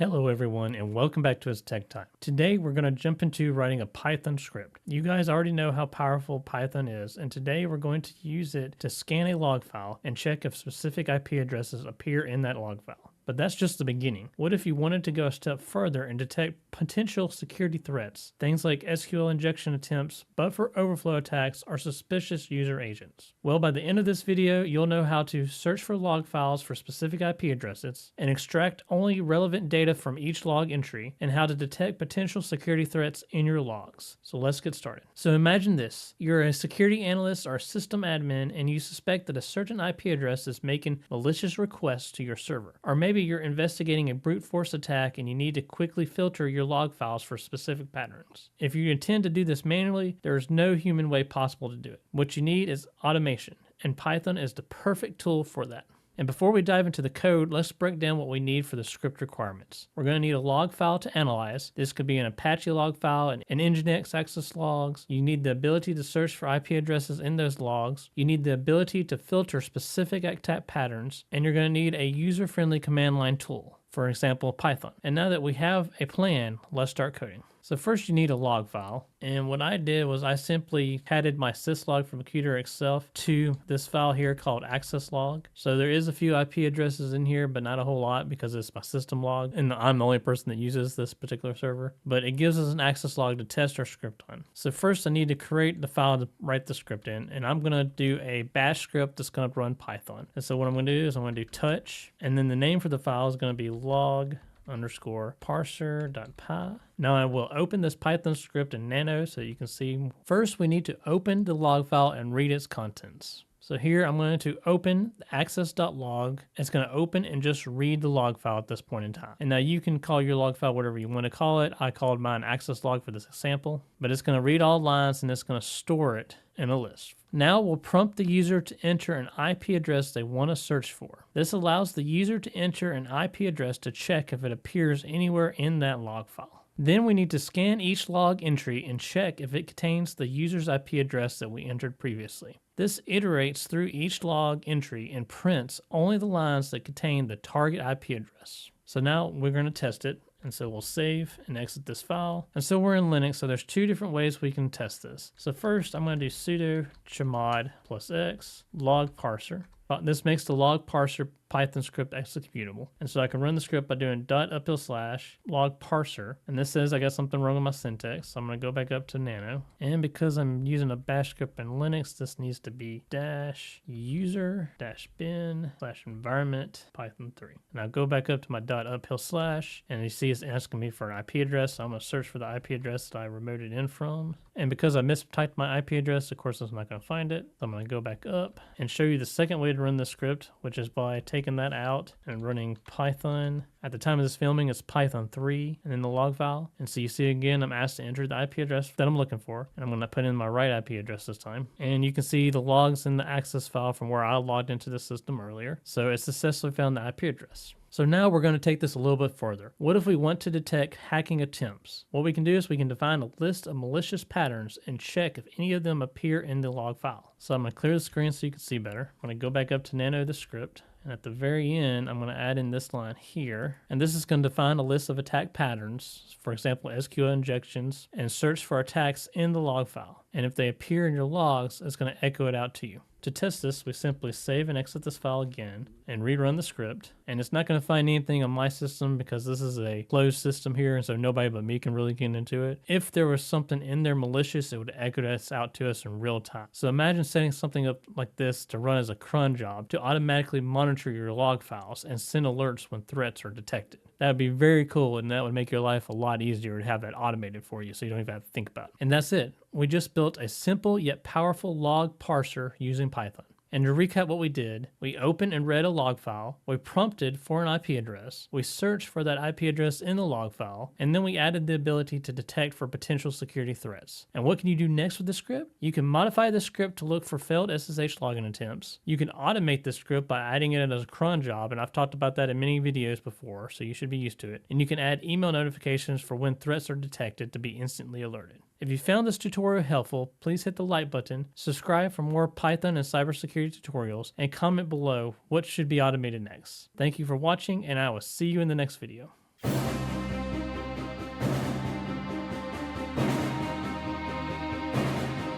Hello everyone and welcome back to It's Tech Time. Today we're going to jump into writing a Python script. You guys already know how powerful Python is, and today we're going to use it to scan a log file and check if specific IP addresses appear in that log file. But that's just the beginning. What if you wanted to go a step further and detect potential security threats, things like SQL injection attempts, buffer overflow attacks, or suspicious user agents? Well, by the end of this video, you'll know how to search for log files for specific IP addresses and extract only relevant data from each log entry, and how to detect potential security threats in your logs. So let's get started. So imagine this. You're a security analyst or system admin and you suspect that a certain IP address is making malicious requests to your server. Or maybe you're investigating a brute force attack and you need to quickly filter your log files for specific patterns. If you intend to do this manually, there is no human way possible to do it. What you need is automation, and Python is the perfect tool for that. And before we dive into the code, let's break down what we need for the script requirements. We're going to need a log file to analyze. This could be an Apache log file, an Nginx access logs. You need the ability to search for IP addresses in those logs. You need the ability to filter specific attack patterns, and you're going to need a user-friendly command line tool. For example, Python. And now that we have a plan, let's start coding. So first you need a log file, and what I did was I simply added my syslog from Computer itself to this file here called access log. So there is a few IP addresses in here, but not a whole lot because it's my system log, and I'm the only person that uses this particular server. But it gives us an access log to test our script on. So first I need to create the file to write the script in, and I'm going to do a bash script that's going to run Python. And so what I'm going to do is I'm going to do touch, and then the name for the file is going to be log_parser.py. Now I will open this Python script in Nano so you can see. First, we need to open the log file and read its contents. So here I'm going to open the access.log. It's going to open and just read the log file at this point in time. And now you can call your log file whatever you want to call it. I called mine access log for this example, but it's going to read all lines and it's going to store it in a list. Now we'll prompt the user to enter an IP address they want to search for. This allows the user to enter an IP address to check if it appears anywhere in that log file. Then we need to scan each log entry and check if it contains the user's IP address that we entered previously. This iterates through each log entry and prints only the lines that contain the target IP address. So now we're going to test it. And so we'll save and exit this file. And so we're in Linux, so there's two different ways we can test this. So first, I'm going to do sudo chmod +x log parser. This makes the log parser Python script executable. And so I can run the script by doing /log parser. And this says I got something wrong with my syntax. So I'm going to go back up to Nano. And because I'm using a bash script in Linux, this needs to be -user-bin/environment python3. And I'll go back up to my /, and you see it's asking me for an IP address. So I'm going to search for the IP address that I remoted in from. And because I mistyped my IP address, of course, it's not going to find it. So I'm going to go back up and show you the second way to run this script, which is by taking that out and running Python. At the time of this filming, it's Python3 and then the log file. And so you see again, I'm asked to enter the IP address that I'm looking for. And I'm going to put in my right IP address this time. And you can see the logs in the access file from where I logged into the system earlier. So it successfully found the IP address. So now we're going to take this a little bit further. What if we want to detect hacking attempts? What we can do is we can define a list of malicious patterns and check if any of them appear in the log file. So I'm going to clear the screen so you can see better. I'm going to go back up to Nano the script. And at the very end, I'm going to add in this line here. And this is going to define a list of attack patterns, for example, SQL injections, and search for attacks in the log file. And if they appear in your logs, it's going to echo it out to you. To test this, we simply save and exit this file again and rerun the script. And it's not going to find anything on my system because this is a closed system here, and so nobody but me can really get into it. If there was something in there malicious, it would echo this out to us in real time. So imagine setting something up like this to run as a cron job to automatically monitor your log files and send alerts when threats are detected. That would be very cool, and that would make your life a lot easier to have that automated for you so you don't even have to think about it. And that's it. We just built a simple yet powerful log parser using Python. And to recap what we did, we opened and read a log file, we prompted for an IP address, we searched for that IP address in the log file, and then we added the ability to detect for potential security threats. And what can you do next with the script? You can modify the script to look for failed SSH login attempts. You can automate the script by adding it as a cron job, and I've talked about that in many videos before, so you should be used to it. And you can add email notifications for when threats are detected to be instantly alerted. If you found this tutorial helpful, please hit the like button, subscribe for more Python and cybersecurity tutorials, and comment below what should be automated next. Thank you for watching, and I will see you in the next video.